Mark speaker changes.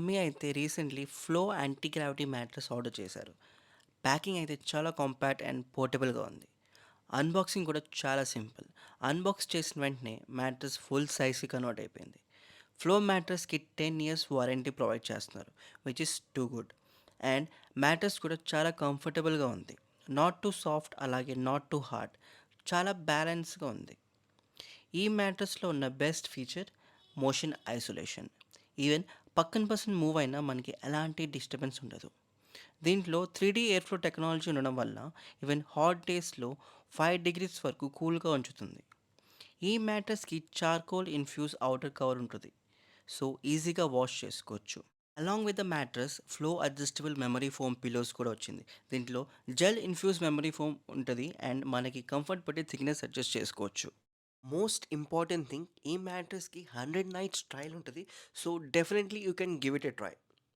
Speaker 1: Mummy అయితే recently flow anti gravity mattress order చేశారు. Packing అయితే చాలా కాంపాక్ట్ అండ్ పోర్టబుల్‌గా ఉంది. అన్బాక్సింగ్ కూడా చాలా సింపుల్. అన్బాక్స్ చేసిన వెంటనే మ్యాట్రెస్ ఫుల్ సైజ్‌కి కన్వర్ట్ అయిపోయింది. ఫ్లో మ్యాట్రెస్‌కి 10 ఇయర్స్ వారంటీ ప్రొవైడ్ చేస్తున్నారు. Which is too good. And mattress కూడా చాలా కంఫర్టబుల్‌గా ఉంది. నాట్ టూ సాఫ్ట్ అలాగే నాట్ టూ హార్డ్. చాలా బ్యాలెన్స్‌గా ఉంది. ఈ మ్యాట్రెస్‌లో ఉన్న best feature motion isolation. Even పక్కన పర్సన్ మూవ్ అయినా మనకి ఎలాంటి డిస్టర్బెన్స్ ఉండదు. దీంట్లో 3D ఎయిర్ ఫ్లో టెక్నాలజీ ఉండడం వల్ల ఈవెన్ హాట్ డేస్‌లో 5 డిగ్రీస్ వరకు కూల్‌గా ఉంచుతుంది. ఈ మ్యాట్రెస్‌కి చార్కోల్ ఇన్‌ఫ్యూజ్ ఔటర్ కవర్ ఉంటుంది. సో ఈజీగా వాష్ చేసుకోవచ్చు. Along with the mattress flow adjustable memory foam pillows కూడా వచ్చింది. దీంట్లో జెల్ ఇన్‌ఫ్యూజ్ మెమరీ ఫోమ్ ఉంటది అండ్ మనకి కంఫర్ట్ బట్టి థిక్‌నెస్ అడ్జస్ట్ చేసుకోవచ్చు. మోస్ట్ ఇంపార్టెంట్ థింగ్, ఈ మ్యాట్రెస్‌కి 100 నైట్స్ ట్రయల్ ఉంటది. So, definitely you can give it a try.